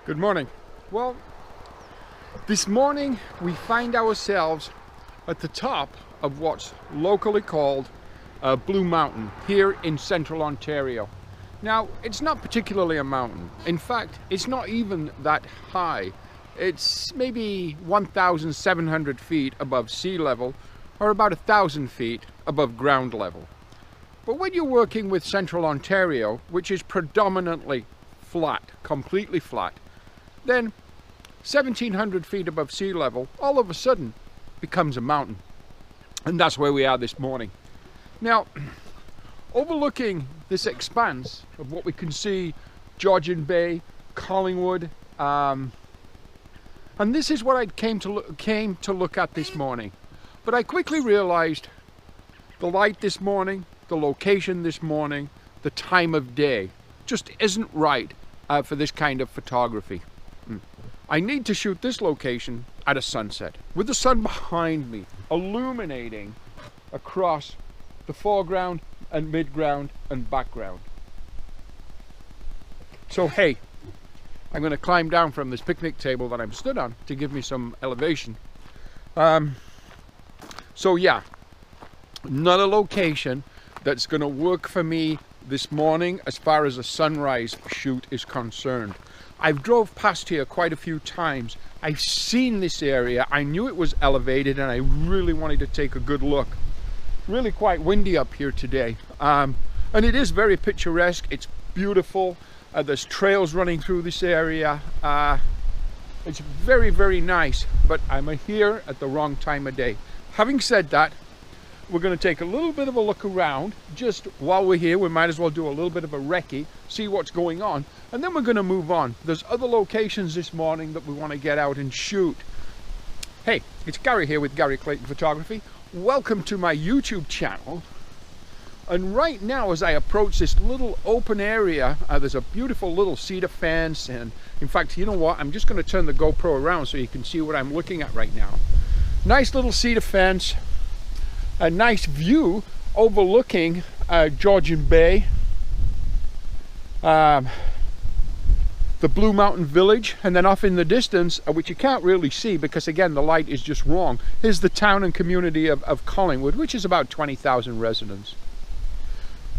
Good morning. Well, this morning we find ourselves at the top of what's locally called Blue Mountain here in central Ontario. Now, it's not particularly a mountain. In fact, it's not even that high. It's maybe 1,700 feet above sea level, or about 1,000 feet above ground level. But when you're working with central Ontario, which is predominantly flat, completely flat, then 1,700 feet above sea level all of a sudden becomes a mountain. And that's where we are this morning. Now, overlooking this expanse of what we can see, Georgian Bay, Collingwood, and this is what I came to look at this morning. But I quickly realized the light this morning, the location this morning, the time of day just isn't right for this kind of photography. I need to shoot this location at a sunset with the sun behind me illuminating across the foreground and midground and background. So hey, I'm going to climb down from this picnic table that I'm stood on to give me some elevation. So yeah, not a location that's going to work for me this morning as far as a sunrise shoot is concerned. I've drove past here quite a few times. I've seen this area. I knew it was elevated and I really wanted to take a good look. Really quite windy up here today. And it is very picturesque. It's beautiful. There's trails running through this area. It's very, very nice, but I'm here at the wrong time of day. Having said that, we're going to take a little bit of a look around. Just while we're here, we might as well do a little bit of a recce, see what's going on, and then we're going to move on. There's other locations this morning that we want to get out and shoot. Hey, it's Gary here with Gary Clayton Photography. Welcome to my YouTube channel. And right now, as I approach this little open area, there's a beautiful little cedar fence, and in fact, you know what, I'm just going to turn the GoPro around so you can see what I'm looking at right now. Nice little cedar fence. A nice view overlooking Georgian Bay, the Blue Mountain Village, and then off in the distance, which you can't really see because again the light is just wrong, is the town and community of Collingwood, which is about 20,000 residents.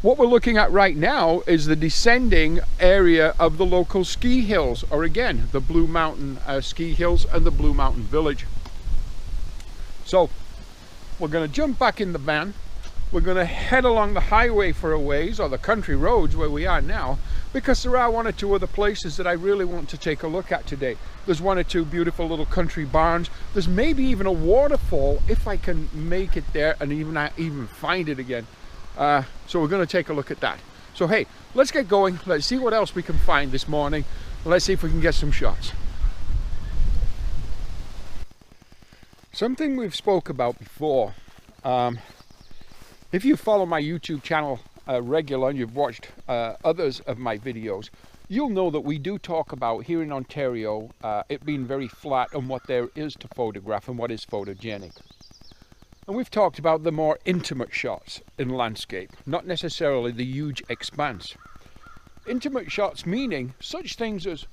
What we're looking at right now is the descending area of the local ski hills, or again the Blue Mountain ski hills and the Blue Mountain Village. So we're going to jump back in the van. We're going to head along the highway for a ways, or the country roads where we are now, because there are one or two other places that I really want to take a look at today. There's one or two beautiful little country barns. There's maybe even a waterfall if I can make it there and even find it again. So we're going to take a look at that. So hey, let's get going. Let's see what else we can find this morning. Let's see if we can get some shots. Something we've spoke about before, if you follow my YouTube channel regular and you've watched others of my videos, you'll know that we do talk about here in Ontario it being very flat and what there is to photograph and what is photogenic. And we've talked about the more intimate shots in landscape, not necessarily the huge expanse. Intimate shots meaning such things as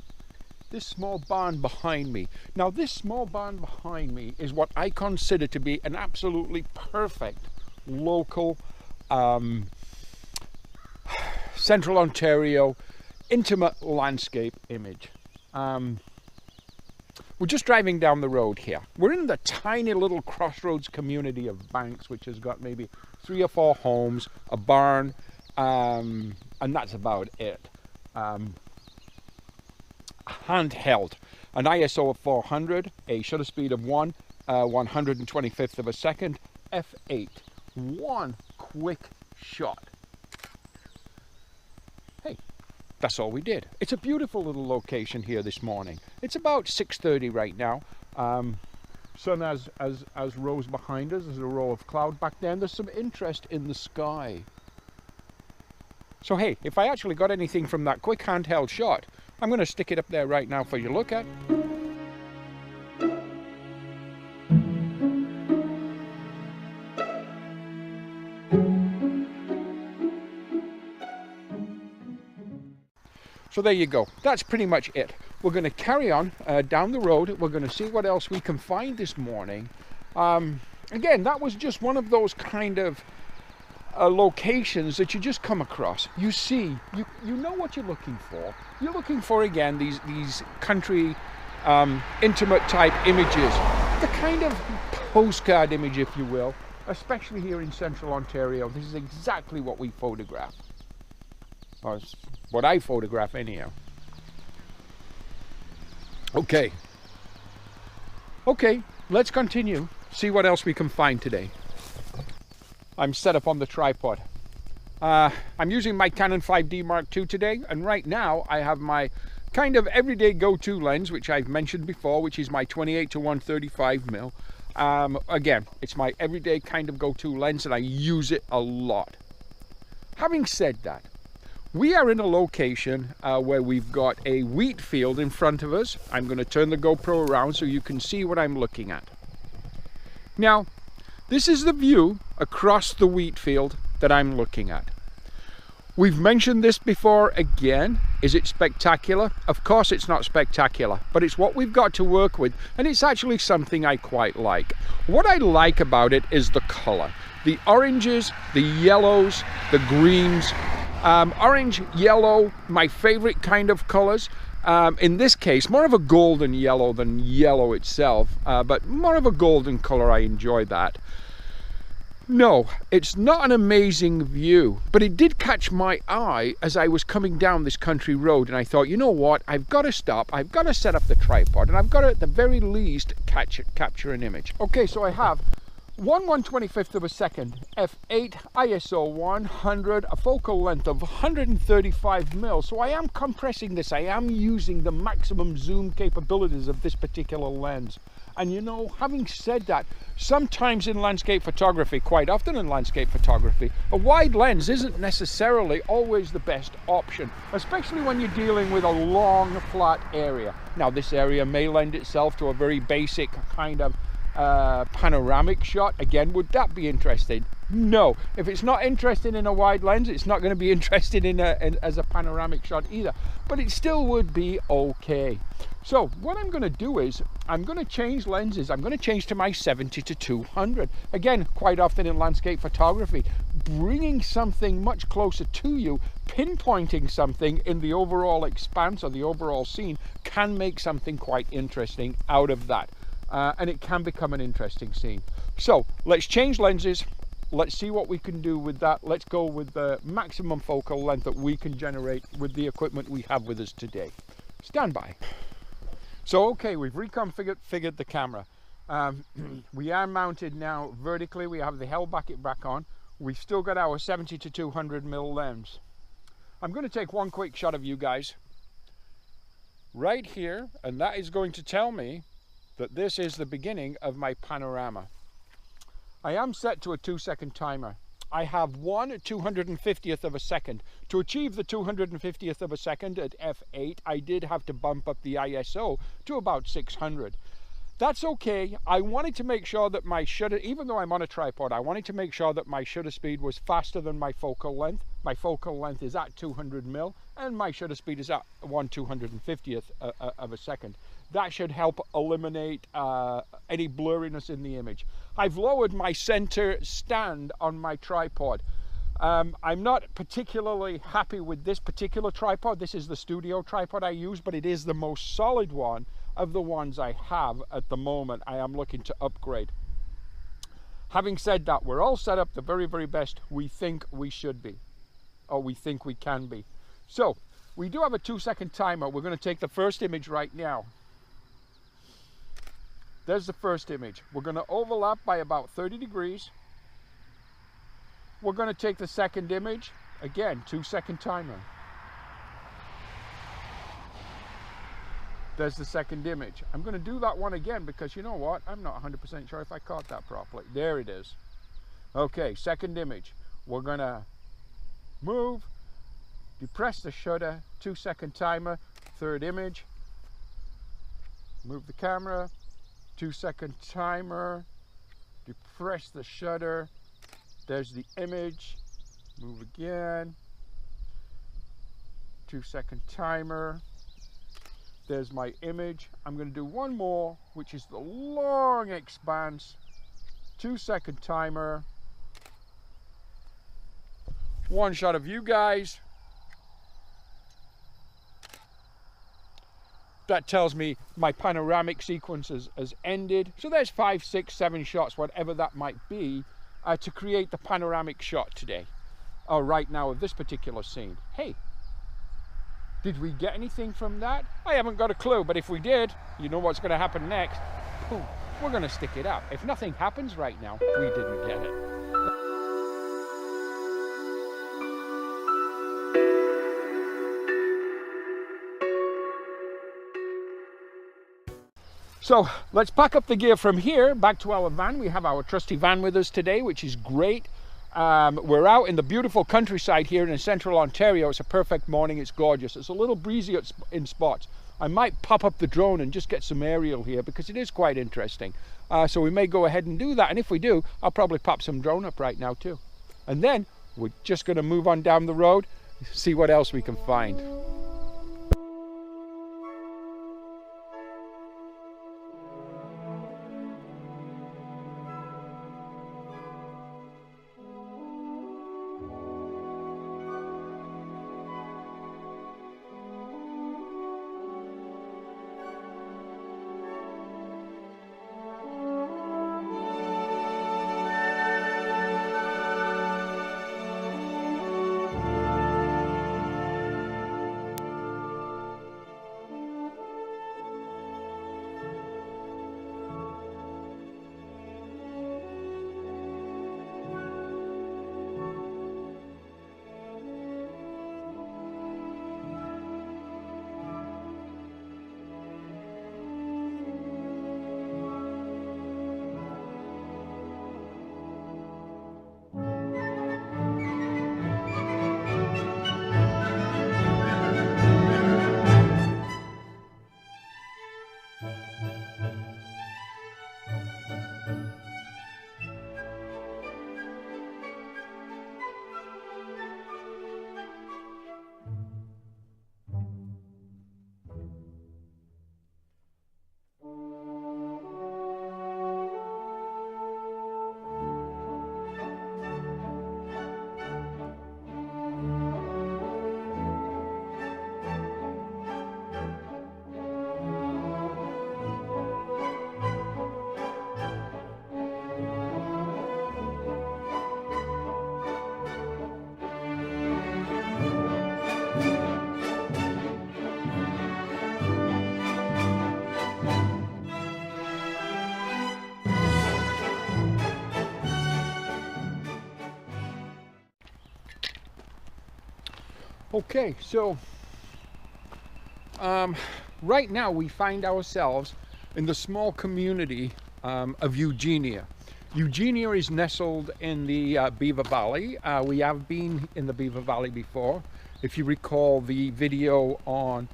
this small barn behind me. Now this small barn behind me is what I consider to be an absolutely perfect local central Ontario intimate landscape image. We're just driving down the road here. We're in the tiny little crossroads community of Banks, which has got maybe 3 or 4 homes, a barn, and that's about it. Handheld, an ISO of 400, a shutter speed of 1/125th of a second, f8. One quick shot. Hey, that's all we did. It's a beautiful little location here this morning. It's about 6:30 right now. Sun has rose behind us. There's a row of cloud back there. There's some interest in the sky. So hey, if I actually got anything from that quick handheld shot, I'm going to stick it up there right now for you to look at. So there you go. That's pretty much it. we're going to carry on down the road. We're going to see what else we can find this morning. Again, that was just one of those kind of locations that you just come across. You see, you know what you're looking for. You're looking for, again, these country intimate type images, the kind of postcard image, if you will, especially here in central Ontario. This is exactly what we photograph, or what I photograph anyhow. Okay, let's continue, see what else we can find today. I'm set up on the tripod. I'm using my Canon 5D Mark II today, and right now I have my kind of everyday go-to lens, which I've mentioned before, which is my 28 to 135 mil. Again, it's my everyday kind of go-to lens, and I use it a lot. Having said that, we are in a location where we've got a wheat field in front of us. I'm going to turn the GoPro around so you can see what I'm looking at. Now, this is the view across the wheat field that I'm looking at. We've mentioned this before. Again, is it spectacular? Of course it's not spectacular, but it's what we've got to work with, and it's actually something I quite like. What I like about it is the color. The oranges, the yellows, the greens. Orange, yellow, my favorite kind of colors. In this case, more of a golden yellow than yellow itself, but more of a golden color. I enjoy that. No, it's not an amazing view, but it did catch my eye as I was coming down this country road, and I thought, you know what, I've got to stop, I've got to set up the tripod, and I've got to, at the very least, capture an image. Okay, so I have 1/125th of a second, f8, ISO 100, a focal length of 135 mil. So I am compressing this, I am using the maximum zoom capabilities of this particular lens. And you know, having said that, sometimes in landscape photography, quite often in landscape photography, a wide lens isn't necessarily always the best option, especially when you're dealing with a long, flat area. Now, this area may lend itself to a very basic kind of panoramic shot. Again, would that be interesting? No. If it's not interested in a wide lens, it's not going to be interested as a panoramic shot either, but it still would be okay. So what I'm going to do is I'm going to change lenses. I'm going to change to my 70 to 200. Again, quite often in landscape photography, bringing something much closer to you, pinpointing something in the overall expanse or the overall scene can make something quite interesting out of that. And it can become an interesting scene. So let's change lenses. Let's see what we can do with that. Let's go with the maximum focal length that we can generate with the equipment we have with us today. Stand by. So okay, we've reconfigured the camera. We are mounted now vertically. We have the held bucket back on. We've still got our 70 to 200 mil lens. I'm going to take one quick shot of you guys right here, and that is going to tell me that this is the beginning of my panorama. I am set to a 2-second timer. I have 1/250th of a second. To achieve the 250th of a second at f8, I did have to bump up the ISO to about 600. That's okay. I wanted to make sure that my shutter, even though I'm on a tripod, I wanted to make sure that my shutter speed was faster than my focal length. My focal length is at 200 mil, and my shutter speed is at 1/250th of a second. That should help eliminate any blurriness in the image. I've lowered my center stand on my tripod. I'm not particularly happy with this particular tripod. This is the studio tripod I use, but it is the most solid one of the ones I have at the moment. I am looking to upgrade. Having said that, we're all set up the very, very best we think we should be, or we think we can be. So we do have a 2-second timer. We're going to take the first image right now. There's the first image. We're going to overlap by about 30 degrees. We're going to take the second image. Again, 2-second timer. There's the second image. I'm going to do that one again because you know what? I'm not 100% sure if I caught that properly. There it is. Okay, second image. We're going to move, depress the shutter, 2-second timer, third image. Move the camera. 2-second timer, depress the shutter, there's the image, move again, 2-second timer, There's my image. I'm going to do one more, which is the long expanse. 2-second timer. One shot of you guys. That tells me my panoramic sequence has ended. So there's 5, 6, 7 shots, whatever that might be, to create the panoramic shot today. Or right now of this particular scene. Hey, did we get anything from that? I haven't got a clue, but if we did, you know what's going to happen next. Boom, we're going to stick it up. If nothing happens right now, we didn't get it. So let's pack up the gear from here back to our van. We have our trusty van with us today, which is great. We're out in the beautiful countryside here in central Ontario. It's a perfect morning. It's gorgeous. It's a little breezy in spots. I might pop up the drone and just get some aerial here because it is quite interesting. So we may go ahead and do that. And if we do, I'll probably pop some drone up right now too. And then we're just going to move on down the road, see what else we can find. Okay, so right now we find ourselves in the small community of Eugenia. Eugenia is nestled in the Beaver Valley. We have been in the Beaver Valley before. If you recall the video on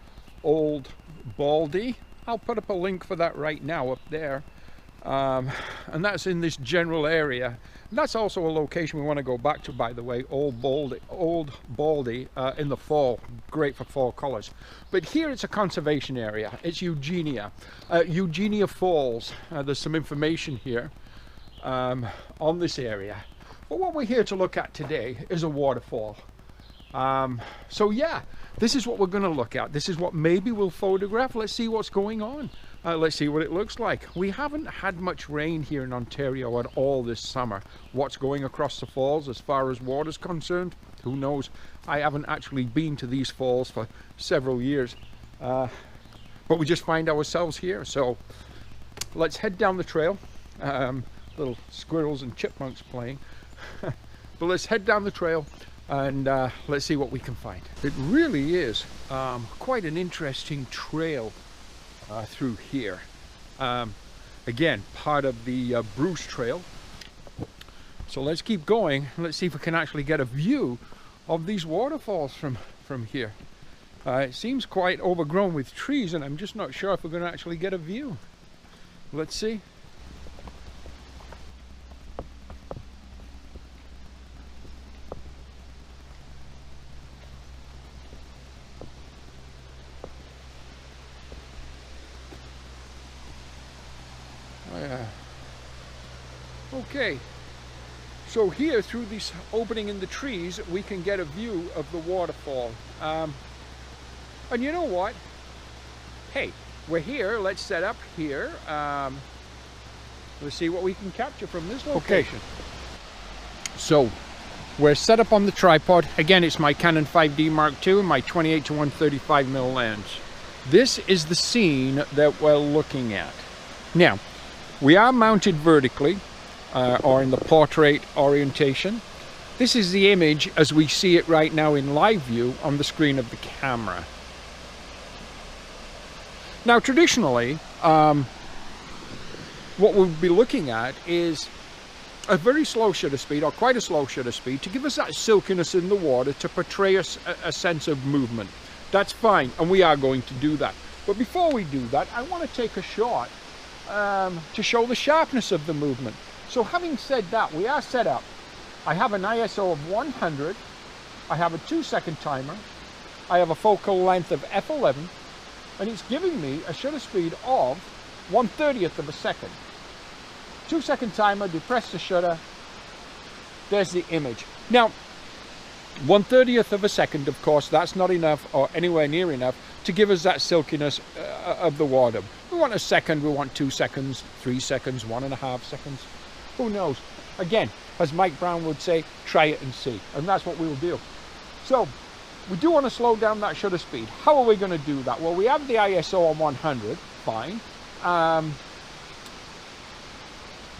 Old Baldy, I'll put up a link for that right now up there. And that's in this general area. And that's also a location we want to go back to, by the way, Old Baldy in the fall. Great for fall colors. But here it's a conservation area. It's Eugenia. Eugenia Falls. There's some information here on this area. But what we're here to look at today is a waterfall. So yeah, this is what we're going to look at. This is what maybe we'll photograph. Let's see what's going on. Let's see what it looks like. We haven't had much rain here in Ontario at all this summer. What's going across the falls as far as water's concerned, who knows? I haven't actually been to these falls for several years. But we just find ourselves here. So let's head down the trail. Little squirrels and chipmunks playing. But let's head down the trail and let's see what we can find. It really is quite an interesting trail through here. Again, part of the Bruce Trail. So let's keep going. Let's see if we can actually get a view of these waterfalls from here. It seems quite overgrown with trees, and I'm just not sure if we're going to actually get a view. Let's see. Okay, so here through this opening in the trees we can get a view of the waterfall. And you know what? Hey, we're here, let's set up here. Let's see what we can capture from this location. Okay. So we're set up on the tripod. Again, it's my Canon 5D Mark II and my 28 to 135mm lens. This is the scene that we're looking at. Now, we are mounted vertically, or in the portrait orientation. This is the image as we see it right now in live view on the screen of the camera. Now, traditionally, what we'll be looking at is a very slow shutter speed, or quite a slow shutter speed, to give us that silkiness in the water, to portray us a sense of movement. That's fine, and we are going to do that. But before we do that, I want to take a shot to show the sharpness of the movement. So having said that, we are set up. I have an ISO of 100, I have a 2-second timer, I have a focal length of f11, and it's giving me a shutter speed of 1/30th of a second. 2-second timer, depress the shutter, there's the image. Now, 1/30th of a second, of course, that's not enough or anywhere near enough to give us that silkiness of the water. We want a second, we want 2 seconds, 3 seconds, 1.5 seconds, who knows? Again, as Mike Brown would say, try it and see, and that's what we'll do. So, we do want to slow down that shutter speed. How are we going to do that? Well, we have the ISO on 100, fine.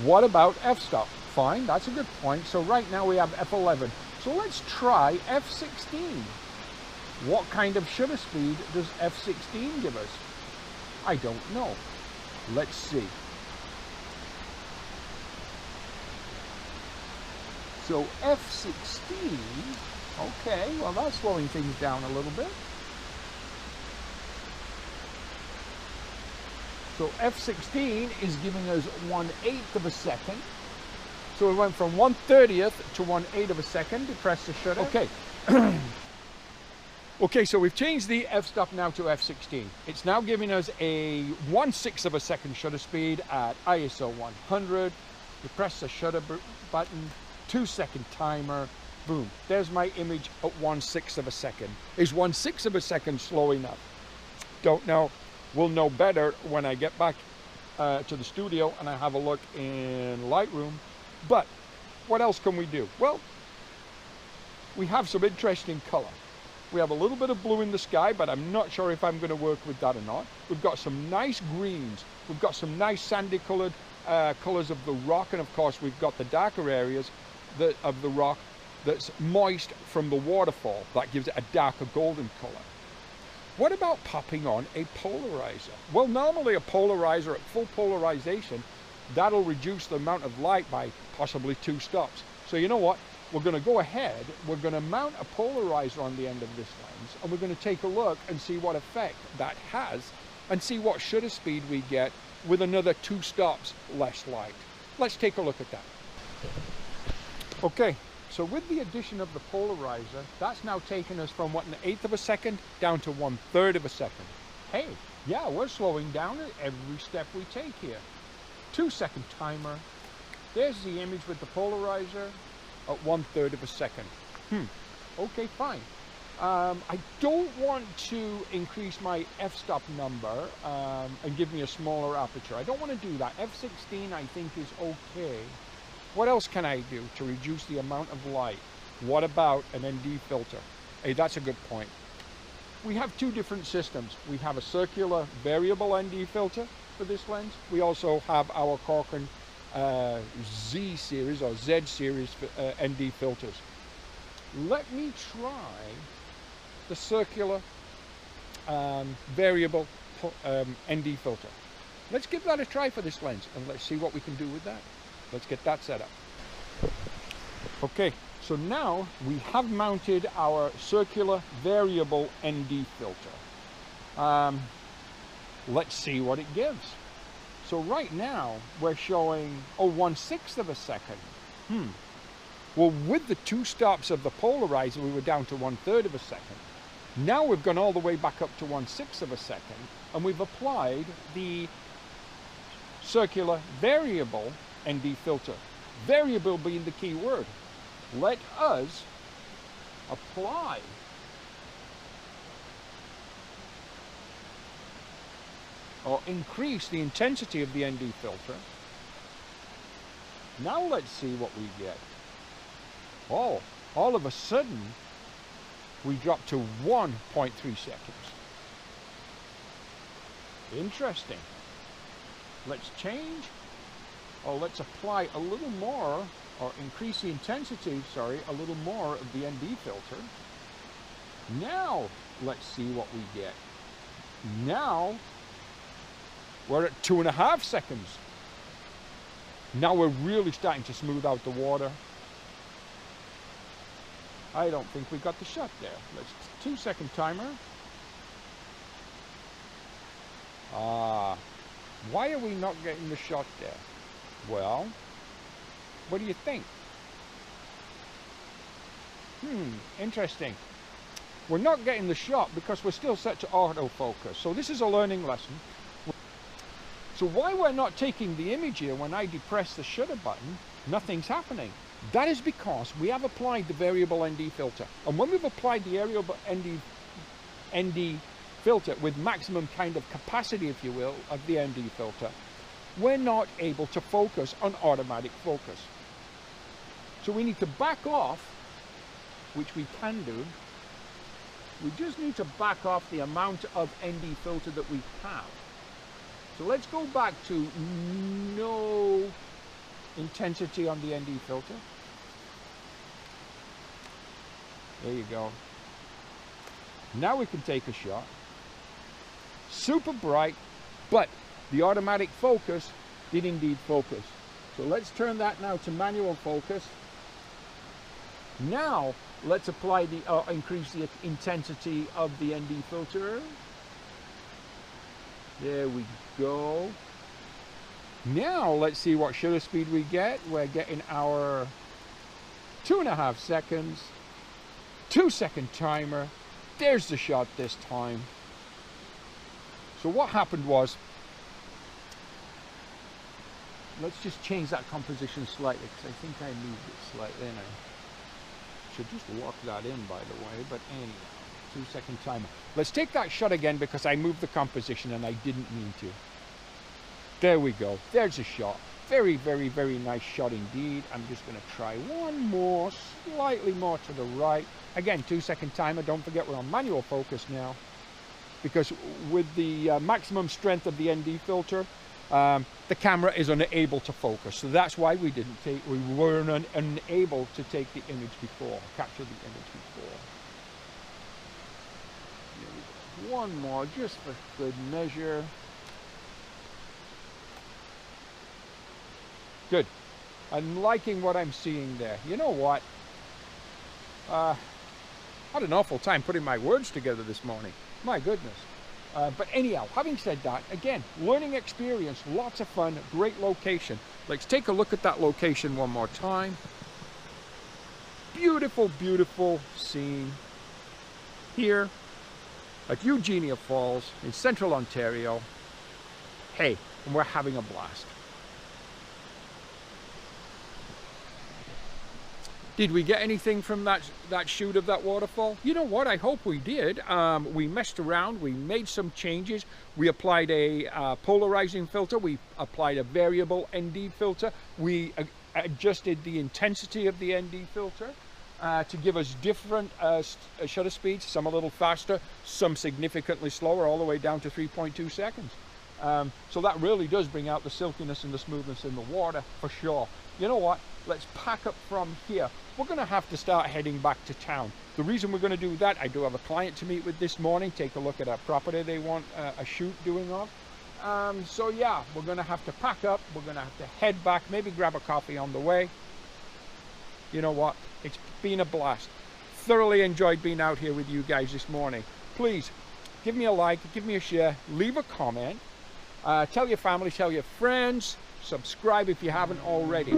What about f-stop? Fine, that's a good point. So right now we have f11. So let's try f16. What kind of shutter speed does f16 give us? I don't know. Let's see. So f16, okay, well that's slowing things down a little bit. So f16 is giving us 1/8 of a second. So we went from 1/30th to 1/8 of a second. Depress the shutter. Okay. Okay, so we've changed the f-stop now to f16. It's now giving us a 1/6 of a second shutter speed at ISO 100. Depress the shutter button. 2-second timer. Boom. There's my image at 1/6 of a second. Is 1/6 of a second slow enough? Don't know. We'll know better when I get back to the studio and I have a look in Lightroom. But what else can we do? Well, we have some interesting color. We have a little bit of blue in the sky, but I'm not sure if I'm going to work with that or not. We've got some nice greens. We've got some nice sandy colored colors of the rock, and of course we've got the darker areas of the rock that's moist from the waterfall. That gives it a darker golden color. What about popping on a polarizer? Well, normally a polarizer at full polarization, that'll reduce the amount of light by possibly 2 stops. So you know what? We're going to go ahead, we're going to mount a polarizer on the end of this lens, and we're going to take a look and see what effect that has, and see what shutter speed we get with another 2 stops less light. Let's take a look at that. Okay. So with the addition of the polarizer, that's now taken us from 1/8 of a second down to 1/3 of a second. Hey, yeah, we're slowing down at every step we take here. 2-second timer. There's the image with the polarizer at 1/3 of a second. Okay, fine. I don't want to increase my f-stop number and give me a smaller aperture. I don't want to do that. f16 I think is okay. What else can I do to reduce the amount of light? What about an ND filter? Hey, that's a good point. We have 2 different systems. We have a circular variable ND filter for this lens. We also have our Corcoran Z series or Z series ND filters. Let me try the circular variable ND filter. Let's give that a try for this lens and let's see what we can do with that. Let's get that set up. Okay, so now we have mounted our circular variable ND filter. Let's see what it gives. So right now we're showing 1/6 of a second. Well, with the 2 stops of the polarizer, we were down to 1/3 of a second. Now we've gone all the way back up to 1/6 of a second, and we've applied the circular variable ND filter. Variable being the key word. Let us apply or increase the intensity of the ND filter. Now let's see what we get. Oh, all of a sudden we drop to 1.3 seconds. Interesting. Let's change, or let's apply a little more, or increase the intensity, a little more of the ND filter. Now let's see what we get. Now we're at 2.5 seconds. Now we're really starting to smooth out the water. I don't think we got the shot there. Let's 2-second timer. Why are we not getting the shot there? Well, what do you think? Interesting. We're not getting the shot because we're still set to autofocus. So this is a learning lesson. So why we're not taking the image here when I depress the shutter button, nothing's happening. That is because we have applied the variable ND filter. And when we've applied the variable ND filter with maximum kind of capacity, if you will, of the ND filter, we're not able to focus on automatic focus. So we need to back off, which we can do. We just need to back off the amount of ND filter that we have. So let's go back to no intensity on the ND filter. There you go. Now we can take a shot. Super bright, but the automatic focus did indeed focus. So let's turn that now to manual focus. Now let's apply the increase the intensity of the ND filter. There we go. Now let's see what shutter speed we get. We're getting our 2.5 seconds, 2-second timer. There's the shot this time. So what happened was, let's just change that composition slightly, because I think I moved it slightly, and I should just lock that in, by the way, but anyhow, 2-second timer. Let's take that shot again, because I moved the composition and I didn't mean to. There we go. There's a shot. Very, very, very nice shot indeed. I'm just going to try one more, slightly more to the right. Again, 2-second timer. Don't forget we're on manual focus now, because with the maximum strength of the ND filter, the camera is unable to focus. So that's why we were unable to take the image before, capture the image before. One more, just for good measure. Good. I'm liking what I'm seeing there. You know what? I had an awful time putting my words together this morning. My goodness. But anyhow, having said that, again, learning experience, lots of fun, great location. Let's take a look at that location one more time. Beautiful, beautiful scene here at Eugenia Falls in Central Ontario. Hey, and we're having a blast. Did we get anything from that shoot of that waterfall? You know what? I hope we did. We messed around. We made some changes. We applied a polarizing filter. We applied a variable ND filter. We adjusted the intensity of the ND filter to give us different shutter speeds. Some a little faster, some significantly slower, all the way down to 3.2 seconds. So that really does bring out the silkiness and the smoothness in the water for sure. You know what? Let's pack up from here. We're going to have to start heading back to town. The reason we're going to do that, I do have a client to meet with this morning, take a look at a property they want a shoot doing of. So yeah, we're going to have to pack up. We're going to have to head back, maybe grab a coffee on the way. You know what? It's been a blast. Thoroughly enjoyed being out here with you guys this morning. Please give me a like, give me a share, leave a comment. Tell your family, tell your friends, subscribe if you haven't already.